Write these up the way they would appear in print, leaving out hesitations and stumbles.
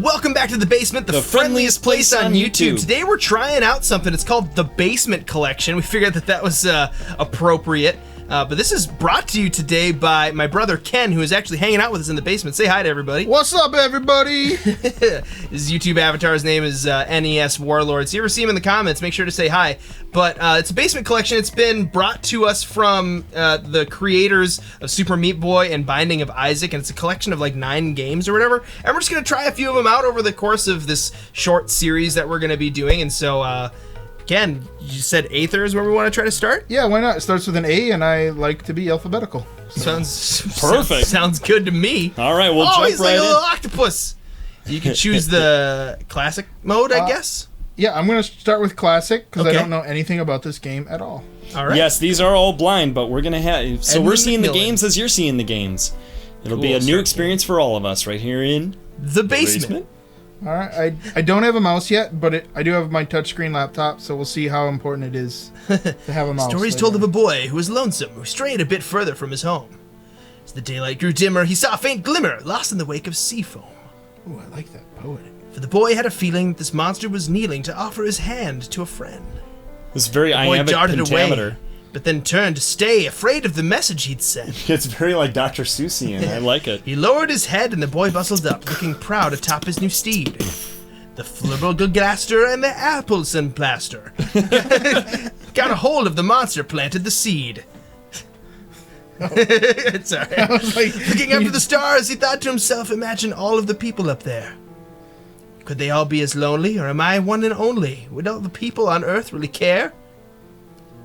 Welcome back to The Basement, the friendliest place on YouTube. Today we're trying out something. It's called The Basement Collection. We figured that was appropriate. But this is brought to you today by my brother Ken, who is actually hanging out with us in the basement. Say hi to everybody. What's up, everybody? His YouTube avatar's name is NES Warlord. So you ever see him in the comments, make sure to say hi. But it's a basement collection. It's been brought to us from the creators of Super Meat Boy and Binding of Isaac, and it's a collection of like 9 games or whatever. And we're just going to try a few of them out over the course of this short series that we're going to be doing. And so... Ken, you said Aether is where we want to try to start? Yeah, why not? It starts with an A, and I like to be alphabetical. So. Sounds perfect. Sounds good to me. All right, we'll jump he's like a little octopus. You can choose the classic mode, I guess? Yeah, I'm going to start with classic, because I don't know anything about this game at all. All right. Yes, these are all blind, but we're going to have... So Edmund we're seeing McMillen. the games as you're seeing the games. It'll be a new experience for all of us right here in... The basement. All right, I don't have a mouse yet, but I do have my touchscreen laptop, so we'll see how important it is to have a mouse. Stories told of a boy who was lonesome, who strayed a bit further from his home. As the daylight grew dimmer, he saw a faint glimmer, lost in the wake of sea foam. Ooh, I like that poet. For the boy had a feeling that this monster was kneeling to offer his hand to a friend. This very The boy iambic darted pentameter. away, but then turned to stay, afraid of the message he'd sent. It's very like Dr. Seussian. I like it. He lowered his head and the boy bustled up, looking proud atop his new steed. The flibberglaster and the appleson plaster. Got a hold of the monster, planted the seed. Sorry. I was like, Looking up to the stars, he thought to himself, imagine all of the people up there. Could they all be as lonely, or am I one and only? Would all the people on Earth really care?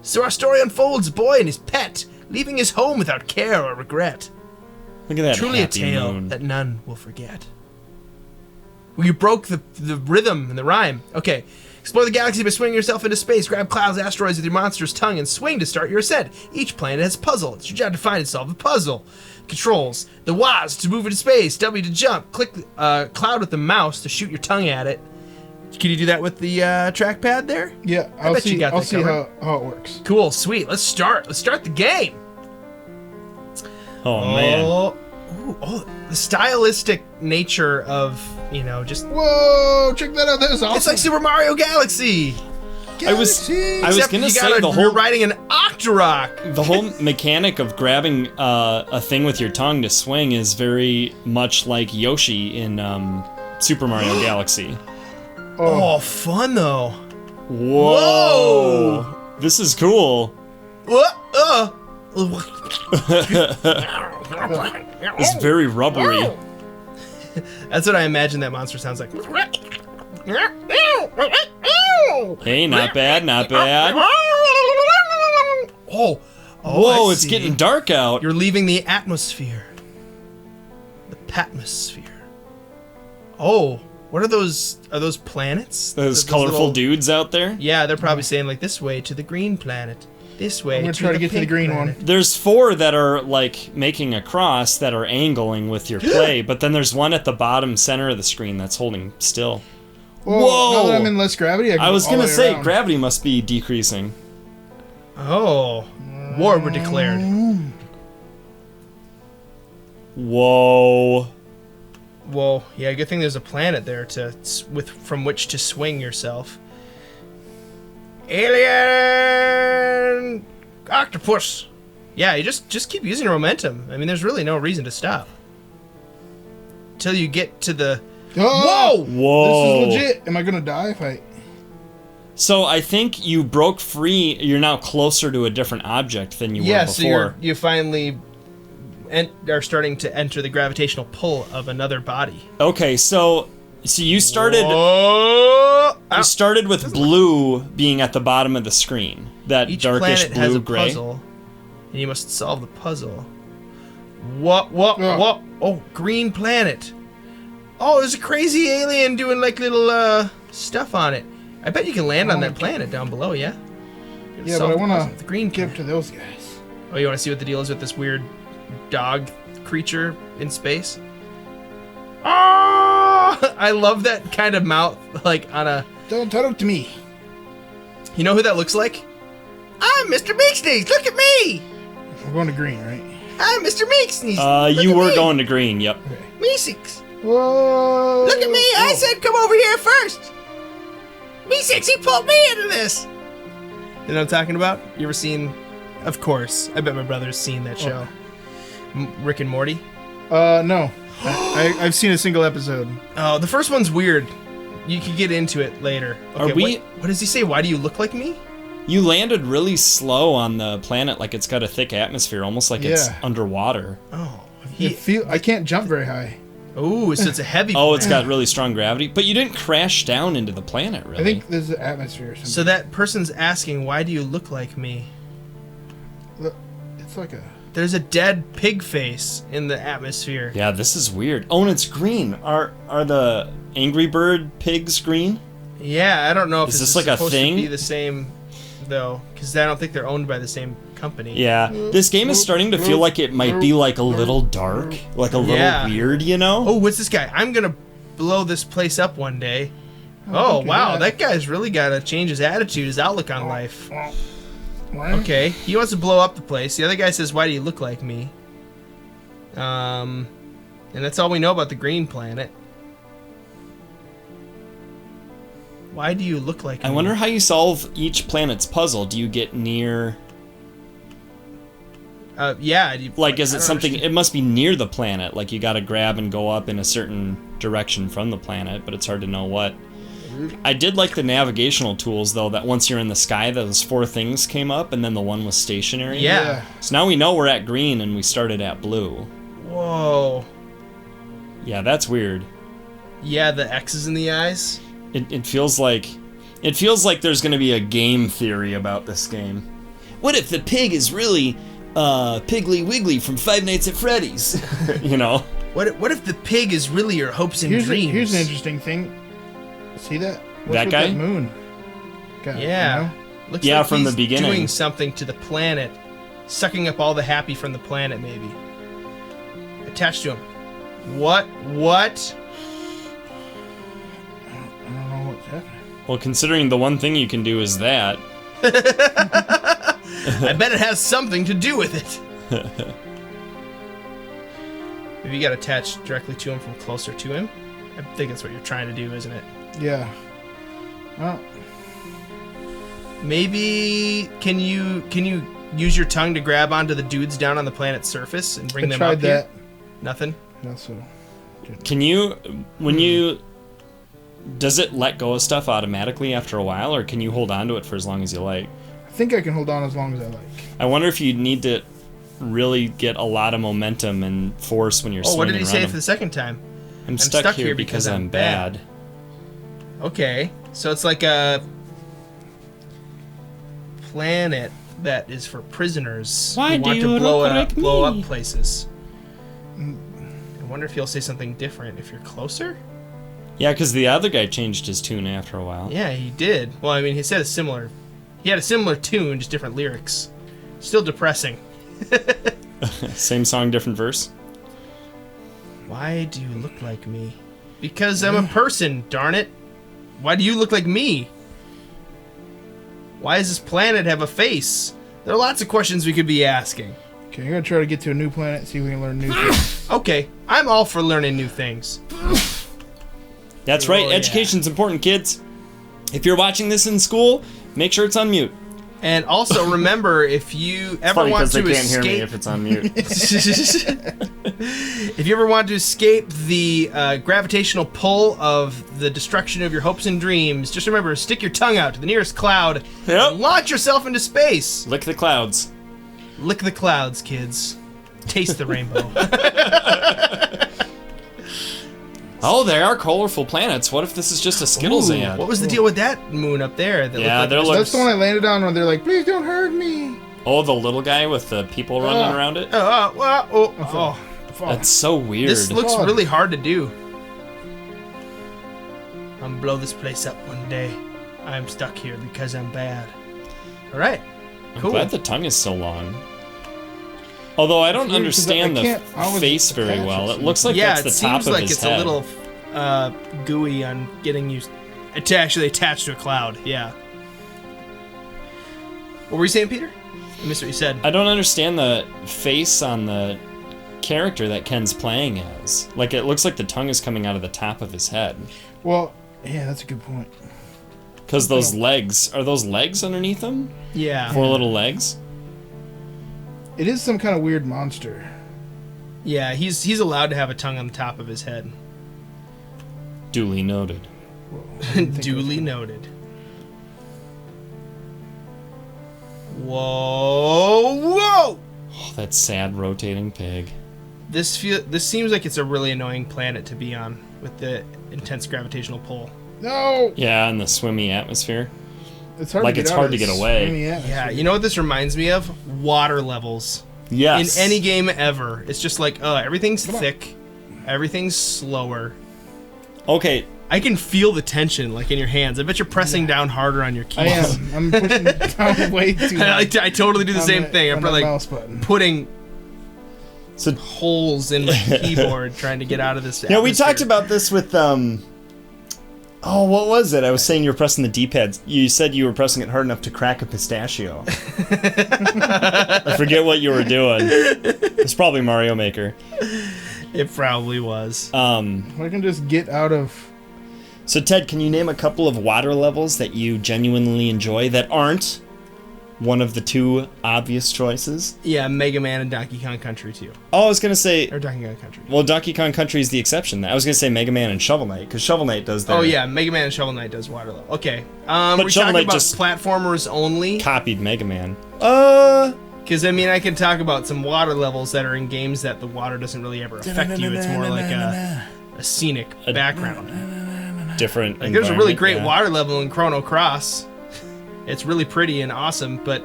So our story unfolds, a boy and his pet, leaving his home without care or regret. Look at that Truly a happy tale moon. that none will forget. Well, you broke the rhythm and the rhyme. Okay. Explore the galaxy by swinging yourself into space. Grab clouds, asteroids with your monster's tongue and swing to start your ascent. Each planet has a puzzle. It's your job to find and solve the puzzle. Controls. The WAS to move into space. W to jump. Click cloud with the mouse to shoot your tongue at it. Can you do that with the trackpad there? yeah, I'll see I'll see how it works. Cool, sweet. Let's start. Let's start the game. Oh, man. Oh, the stylistic nature of, just... Whoa, check that out. That is awesome. It's like Super Mario Galaxy. I was Except gonna you say gotta- the you're whole riding an Octorok. the whole mechanic of grabbing a thing with your tongue to swing is very much like Yoshi in Super Mario Galaxy. Oh, fun though. Whoa! This is cool. What? It's very rubbery. That's what I imagine that monster sounds like. Hey, not bad, not bad. Oh, Whoa, I it's see. getting dark out. You're leaving the atmosphere. The patmosphere. Oh, what are those? Are those planets? Those colorful little- dudes out there. Yeah, they're probably saying like this way to the green planet. This way. I'm gonna try to get to the pink green planet. one. There's 4 that are like making a cross that are angling with your play, but then there's one at the bottom center of the screen that's holding still. Whoa! Now that I'm in less gravity, I was all the gonna way say around. gravity must be decreasing. Oh, war were declared. Whoa. Whoa, yeah, good thing there's a planet there from which to swing yourself. Alien octopus. Yeah, you just keep using momentum. I mean, there's really no reason to stop. Until you get to the... Oh! Whoa. This is legit. Am I gonna die if I... So I think you broke free. You're now closer to a different object than you were so before. you finally are starting to enter the gravitational pull of another body. Okay, so you started. Oh! You started with blue being at the bottom of the screen. That Each darkish planet has blue a gray. puzzle, and you must solve the puzzle. What? Oh, green planet. Oh, there's a crazy alien doing like little stuff on it. I bet you can land on that planet down below, yeah? Yeah, Solve but I the want puzzle. to The green get planet. to those guys. Oh, you want to see what the deal is with this weird dog creature in space? Oh! I love that kind of mouth, like on a... Don't talk to me. You know who that looks like? I'm Mr. Meeksneeze. Look at me. We're going to green, right? I'm Mr. Meeksneeze. You were going to green. Yep. Meeseeks. Whoa! Look at me! I said come over here first! Me 6, he pulled me into this! You know what I'm talking about? You ever seen... Of course. I bet my brother's seen that show. Rick and Morty? No. I've seen a single episode. Oh, the first one's weird. You could get into it later. Okay, Are we... What does he say? Why do you look like me? You landed really slow on the planet, like it's got a thick atmosphere, almost like it's underwater. Oh. I can't jump very high. Oh, so it's a heavy Oh, planet. it's got really strong gravity. But you didn't crash down into the planet, really. I think there's an atmosphere or something. So that person's asking, why do you look like me? Look, it's like a... There's a dead pig face in the atmosphere. Yeah, this is weird. Oh, and it's green. Are the Angry Bird pigs green? Yeah, I don't know if Is this this like a supposed thing? to be the same, though, because I don't think they're owned by the same company. Yeah, this game is starting to feel like it might be like a little dark, like a little weird, you know? Oh, what's this guy? I'm gonna blow this place up one day. Oh, wow, that guy's really got to change his attitude, his outlook on life. Okay, he wants to blow up the place. The other guy says, why do you look like me? And that's all we know about the green planet. Why do you look like me? I wonder how you solve each planet's puzzle. Do you get near... Yeah. Like, is it something... It must be near the planet. Like, you gotta grab and go up in a certain direction from the planet, but it's hard to know what. I did like the navigational tools, though, that once you're in the sky, those 4 things came up, and then the one was stationary. Yeah. So now we know we're at green, and we started at blue. Whoa. Yeah, that's weird. Yeah, the X's in the eyes. It feels like... It feels like there's gonna be a game theory about this game. What if the pig is really, Piggly Wiggly from Five Nights at Freddy's? You know? What if the pig is really your hopes and dreams? Here's an interesting thing. See that? What's That with guy? That moon. Guy, Yeah. You know? Looks Yeah, like from the he's beginning. doing something to the planet. Sucking up all the happy from the planet, maybe. Attached to him. What? I don't know what's happening. Well, considering the one thing you can do is that... I bet it has something to do with it. Maybe you got attached directly to him from closer to him. I think that's what you're trying to do, isn't it? Yeah. Well, maybe can you use your tongue to grab onto the dudes down on the planet's surface and bring I them tried up here? that. Nothing. Also, Can you... When you... Does it let go of stuff automatically after a while, or can you hold on to it for as long as you like? I think I can hold on as long as I like. I wonder if you need to really get a lot of momentum and force when you're swinging Oh, what did he say around for the second time? I'm stuck here because I'm bad. Okay, so it's like a planet that is for prisoners Why who do want you to look blow like me? up places. I wonder if he'll say something different if you're closer. Yeah, because the other guy changed his tune after a while. Yeah, he did. Well, I mean, he had a similar tune, just different lyrics. Still depressing. Same song, different verse. Why do you look like me? Because I'm a person, darn it. Why do you look like me? Why does this planet have a face? There are lots of questions we could be asking. Okay, I'm gonna try to get to a new planet, see if we can learn new things. Okay, I'm all for learning new things. That's right, Oh, yeah. education's important, kids. If you're watching this in school, make sure it's on mute. And also remember, if you ever want to escape, it's on mute. if you ever want to escape the gravitational pull of the destruction of your hopes and dreams, just remember, stick your tongue out to the nearest cloud Yep. and launch yourself into space. Lick the clouds. Lick the clouds, kids. Taste the rainbow. Oh, there are colorful planets. What if this is just a Skittles Ooh, ad? what was the deal with that moon up there? That Yeah, looked there like looks- That's the one I landed on where they're like, please don't hurt me. Oh, the little guy with the people running around it? Oh. That's so weird. This looks God. really hard to do. I'm gonna blow this place up one day. I'm stuck here because I'm bad. All right. I'm Cool. glad the tongue is so long. Although I don't weird 'cause understand I the can't always face very attach well. it. It looks like Yeah, that's the it top seems of like his it's head. a little gooey on getting you to actually attached to a cloud. Yeah. What were you saying, Peter? I missed what you said. I don't understand the face on the character that Ken's playing as. Like, it looks like the tongue is coming out of the top of his head. Well, yeah, that's a good point. Because those legs, are those legs underneath him? Yeah. 4 little legs? It is some kind of weird monster. Yeah, he's allowed to have a tongue on the top of his head. Duly noted. Duly noted. Whoa! Whoa! Oh, that sad rotating pig. This seems like it's a really annoying planet to be on with the intense gravitational pull. No! Yeah, in the swimmy atmosphere. It's hard Like, to it's get hard out to of get this away. swimmy atmosphere. Yeah, you know what this reminds me of? Water levels. Yes. In any game ever. It's just like, everything's Come on. thick, everything's slower. Okay, I can feel the tension, like, in your hands. I bet you're pressing down harder on your keys. I am. I'm pushing down way too hard. I totally do the on same thing. I'm on the like mouse button. putting so holes in my keyboard trying to get out of this. yeah, we atmosphere. talked about this with oh, what was it? I was saying you were pressing the D-pad. You said you were pressing it hard enough to crack a pistachio. I forget what you were doing. It's probably Mario Maker. It probably was. I can just get out of. So Ted, can you name a couple of water levels that you genuinely enjoy that aren't one of the 2 obvious choices? Yeah, Mega Man and Donkey Kong Country 2. Oh, I was gonna say. Or Donkey Kong Country. Well, Donkey Kong Country is the exception. I was gonna say Mega Man and Shovel Knight because Shovel Knight does that. Oh yeah, Mega Man and Shovel Knight does water level. Okay. But We're Shovel talking Knight about just- platformers only. Copied Mega Man. Because, I mean, I can talk about some water levels that are in games that the water doesn't really ever affect you. It's more like a scenic background. Different. Like, there's a really environment, great yeah. water level in Chrono Cross. It's really pretty and awesome, but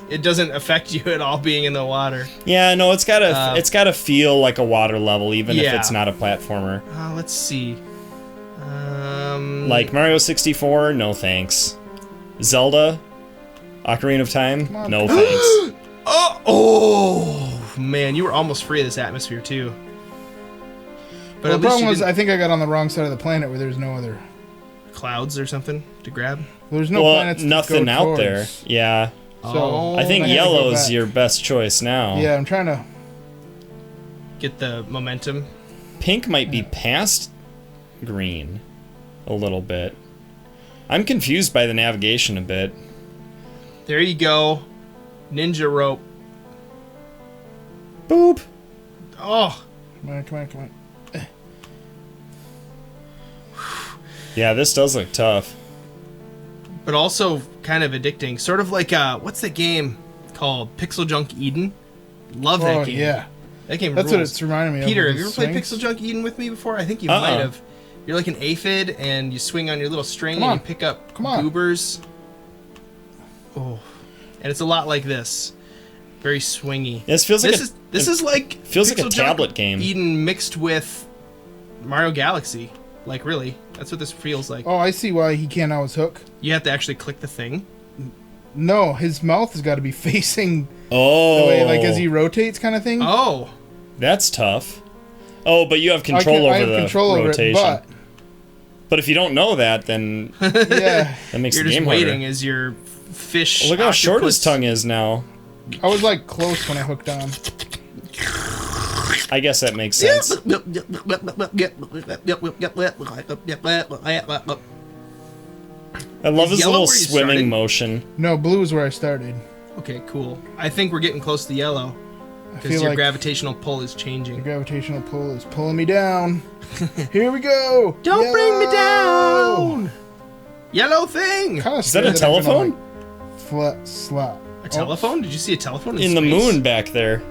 it doesn't affect you at all being in the water. Yeah, no, it's gotta feel like a water level, even if Yeah. it's not a platformer. Let's see. Like Mario 64, no thanks. Zelda, Ocarina of Time, on. no thanks. Oh, man, you were almost free of this atmosphere, too. But Well, at the least problem you was, didn't- I think I got on the wrong side of the planet where there's no other. clouds or something to grab. There's no Well, planets. nothing to go out towards. there. Yeah, Oh. I think I had to go yellow's back. your best choice now. Yeah, I'm trying to. Get the momentum. Pink might be past green a little bit. I'm confused by the navigation a bit. There you go. Ninja rope. Boop. Oh, Come on, come on, come on. Yeah, this does look tough. but also kind of addicting. Sort of like, what's that game called? Pixel Junk Eden? Love that Oh game. yeah, That game that's rules. what it's reminding me Peter, of. have you ever played Pixel Junk Eden with me before? I think you might have. You're like an aphid, and you swing on your little string, Come and on. you pick up Come on. goobers. Oh, and it's a lot like this. Very swingy. This feels like This is like feels like a Pixel Junk tablet game. Eden mixed with Mario Galaxy. Like, really, that's what this feels like. Oh, I see why he can't always hook. You have to actually click the thing. No, his mouth has got to be facing Oh, the way, like as he rotates, kind of thing. Oh, that's tough. Oh, but you have control I over have the control rotation. over it, But if you don't know that, then but yeah, that makes you're the just game waiting harder. as your fish. Look how short his octopus- tongue is now. I was like close when I hooked on. I guess that makes sense. I love Is his yellow little where you swimming started? motion. No, blue is where I started. Okay, cool. I think we're getting close to yellow I because feel your like gravitational pull is the changing. gravitational pull is pulling me down. Here we go. Don't bring me Yellow! down. Yellow thing. Kinda Is that a scared I'm gonna, telephone? like, flat slap. A telephone? Did you see a telephone In the space? moon back there.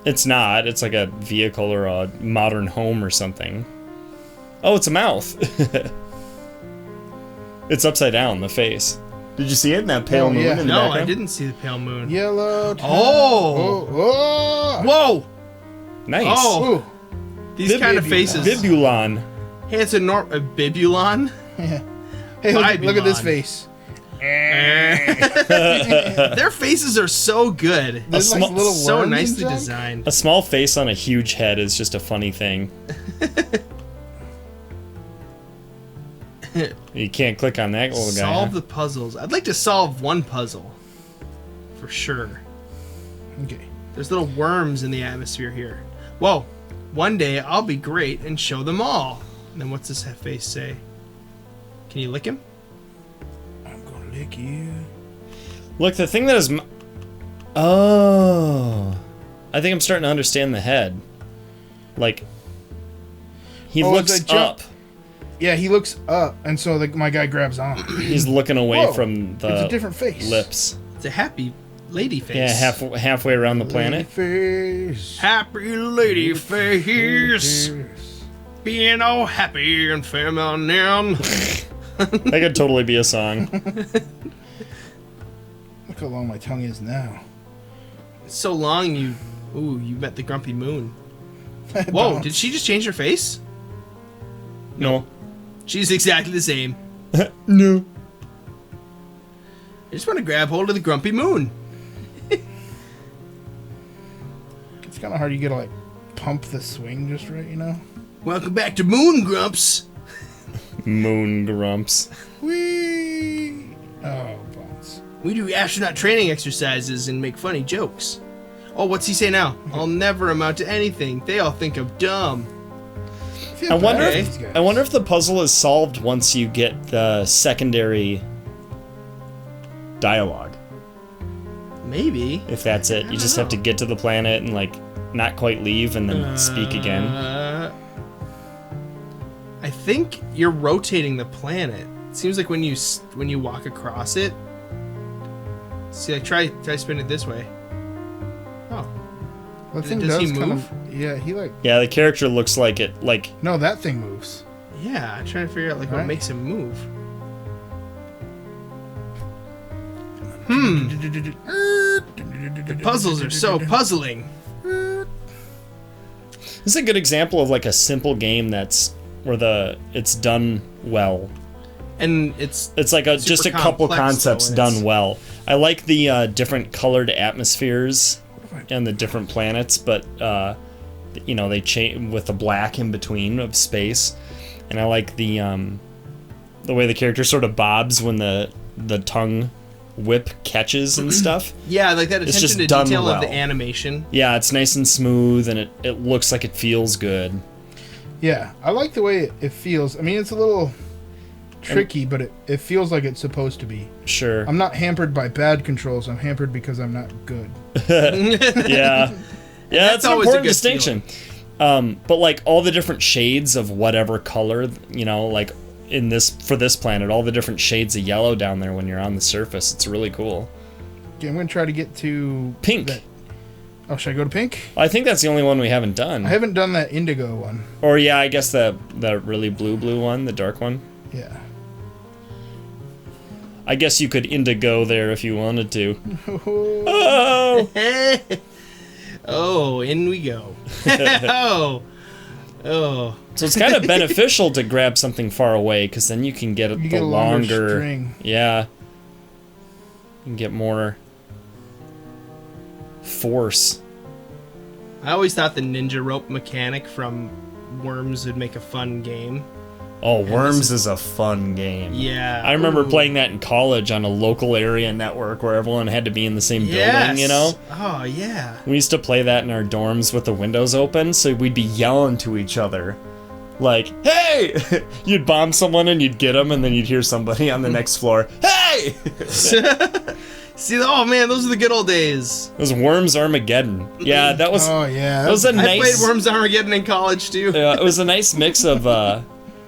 It's not. It's like a vehicle or a modern home or something. Oh, it's a mouth. It's upside down, the face. Did you see it in that pale Oh, moon yeah. in the No, I background? didn't see the pale moon. Yellow. Oh. Oh. Whoa! Nice. Oh. Ooh. These kind of Bibulon. faces. Bibulon. Hey, it's a bibulon. Yeah. Hey, look at this Bibulon. face. Their faces are so good. There's like small- little So worms nicely and junk. designed. A small face on a huge head is just a funny thing. You can't click on that little guy. Solve huh? the puzzles. I'd like to solve one puzzle. For sure. Okay. There's little worms in the atmosphere here. Whoa. One day I'll be great and show them all. And then what's this face say? Can you lick him? I'm gonna lick you. Look, the thing that is... Oh. I think I'm starting to understand the head. Like, he looks up. Yeah, he looks up, and so my guy grabs on. He's looking away Whoa, from the it's a different face. lips. It's a happy lady face. Yeah, halfway around the planet. Face. Happy lady face. Being all happy and feminine. That could totally be a song. Look how long my tongue is now. It's so long you met the grumpy moon. Whoa, did she just change her face? No. She's exactly the same. No. I just want to grab hold of the grumpy moon. It's kind of hard. You gotta like pump the swing just right, you know. Welcome back to Moon Grumps. Moon grumps. Whee! Oh, buns. We do astronaut training exercises and make funny jokes. Oh, what's he say now? I'll never amount to anything. They all think I'm dumb. I wonder if the puzzle is solved once you get the secondary dialogue. Maybe. If that's it. You just have to get to the planet and like not quite leave and then speak again. I think you're rotating the planet. It seems like when you walk across it. See, like try spin it this way. Oh. The thing does he does kind move? of. Yeah, he like. Yeah, the character looks like it. Like No, that thing moves. Yeah, I'm trying to figure out like what Right. makes him move. The puzzles are so puzzling. this is a good example of like a simple game that's where it's done well. And it's It's like just a couple complex, concepts though, and done it's- well. I like the different colored atmospheres and the different planets, but you know, they change with the black in between of space. And I like the way the character sort of bobs when the tongue whip catches and stuff. Yeah, like that It's attention just to done detail of the well. animation. Yeah, it's nice and smooth, and it looks like it feels good. Yeah, I like the way it feels. I mean, it's a little tricky, but it feels like it's supposed to be. Sure. I'm not hampered by bad controls. I'm hampered because I'm not good. Yeah. Yeah, that's an always a important good distinction. But like all the different shades of whatever color, you know, like for this planet, all the different shades of yellow down there when you're on the surface, it's really cool. Okay, I'm gonna try to get to Pink. Oh, should I go to pink? I think that's the only one we haven't done. I haven't done that indigo one. Or yeah, I guess the really blue one, the dark one. Yeah. I guess you could indigo there if you wanted to. Oh! Oh, in we go. Oh. Oh. So it's kind of beneficial to grab something far away, because then you can get You the get a longer longer. string. Yeah. You can get more force. I always thought the ninja rope mechanic from Worms would make a fun game. Oh, Worms is a fun game. Yeah. I remember Ooh. playing that in college on a local area network where everyone had to be in the same Yes. building, you know? Oh, yeah. We used to play that in our dorms with the windows open, so we'd be yelling to each other. Like, hey! You'd bomb someone and you'd get them, and then you'd hear somebody on the next floor, hey! See, oh man, those are the good old days. It was Worms Armageddon. Yeah, that was Oh yeah. that was a I played nice. Worms Armageddon in college too. Yeah, it was a nice mix of.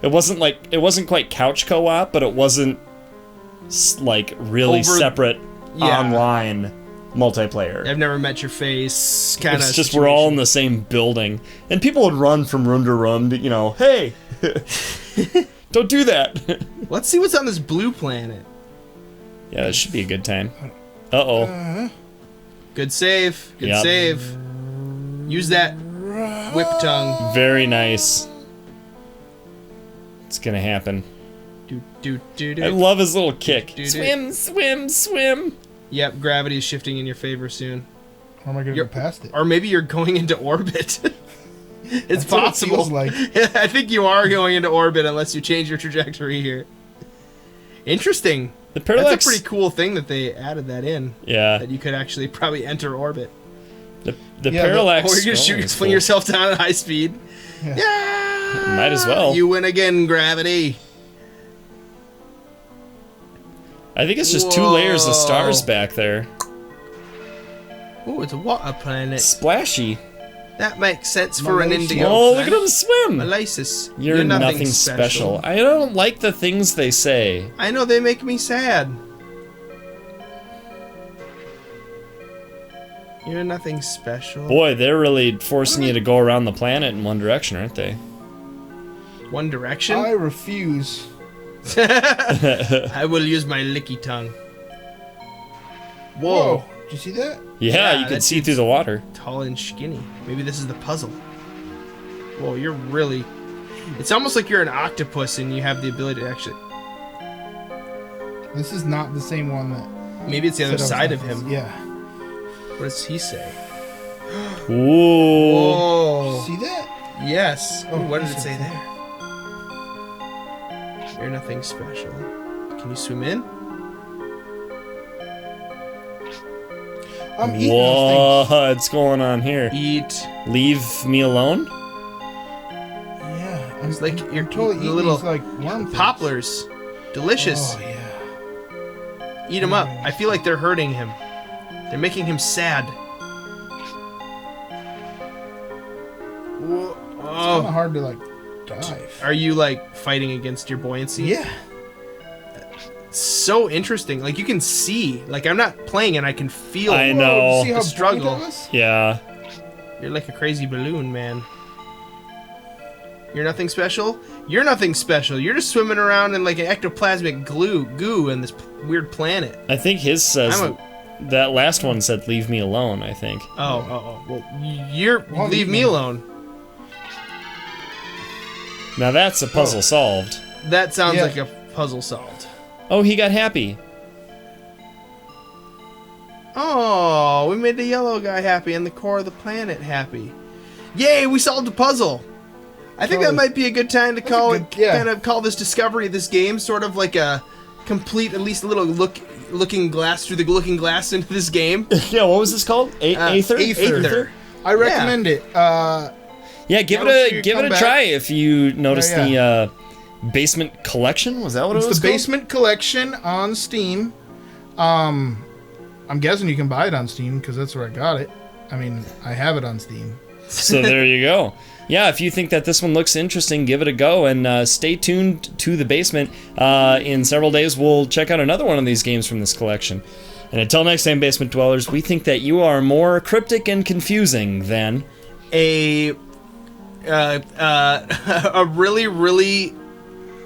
It wasn't quite couch co-op, but it wasn't like really separate Yeah. online multiplayer. I've never met your face. Kind of. It's just we're all in the same building, and people would run from room to room. To, you know, hey, don't do that. Let's see what's on this blue planet. Yeah, it should be a good time. Uh-oh. Good save. Good Yep. save. Use that whip tongue. Very nice. It's gonna happen. Do. I love his little kick. Do. Swim, swim, swim. Yep, gravity is shifting in your favor soon. How am I gonna You're- go past it? Or maybe you're going into orbit. It's That's what it possible. feels like. I think you are going into orbit unless you change your trajectory here. Interesting. The parallax. That's a pretty cool thing that they added that in. Yeah. That you could actually probably enter orbit. The Yeah, parallax. Or you're gonna fling yourself down at high speed. Yeah. Might as well. You win again, gravity. I think it's just 2 layers of stars back there. Oh, it's a water planet. Splashy. That makes sense for an Malaysia. indigo Oh, look planet. at him swim. Molasses. You're nothing special. I don't like the things they say. I know they make me sad. You're nothing special. Boy, they're really forcing you to go around the planet in one direction, aren't they? One Direction? I refuse. I will use my licky tongue. Whoa. Whoa. Did you see that? Yeah, Yeah, you can that see through the water. Tall and skinny. Maybe this is the puzzle. Whoa, you're really... It's almost like you're an octopus and you have the ability to actually... This is not the same one that. Maybe it's the other said I side was of not- him. Yeah. What does he say? Ooh. Whoa. See that? Yes. Oh, what did it he say said there? You're nothing special. Can you swim in? I'm eating those What's going on here? Eat. Leave me alone? things. Yeah. I'm, It's like I'm you're totally eating eating little these, like worm things. Poplars. Delicious. Oh yeah. Eat them up. I feel like they're hurting him. They're making him sad. Whoa. It's kind Oh. of hard to like dive. Are you like fighting against your buoyancy? Yeah. So interesting. Like you can see. Like I'm not playing and I can feel. I Whoa, know. did you see The how struggle. struggle. That was? Yeah. You're like a crazy balloon, man. You're nothing special? You're nothing special. You're just swimming around in like an ectoplasmic goo in this weird planet. I think his says... I'm That last one said leave me alone, I think. Oh. Well, you're Well, leave me you- alone. Now that's a puzzle solved. That sounds Yeah. like a puzzle solved. Oh, he got happy. Oh, we made the yellow guy happy and the core of the planet happy. Yay, we solved a puzzle. I think that Totally. might be a good time to That's call a it, good- yeah. kind of call this discovery of this game sort of like a complete, at least a little looking glass through the looking glass into this game. Yeah, what was this called? Aether? Aether. I recommend it. Yeah, give Yeah, let's see it you a come back. try if you notice Yeah, the basement collection. Was that what It's it was the called? Basement Collection on Steam. I'm guessing you can buy it on Steam because that's where I got it. I mean, I have it on Steam. So there you go. Yeah, if you think that this one looks interesting, give it a go, and stay tuned to the basement. In several days, we'll check out another one of these games from this collection. And until next time, Basement Dwellers, we think that you are more cryptic and confusing than... a really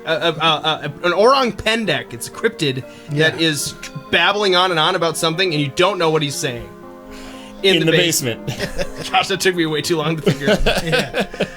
an orang pendek. It's a cryptid that is babbling on and on about something, and you don't know what he's saying. In the basement. Gosh, that took me way too long to figure out.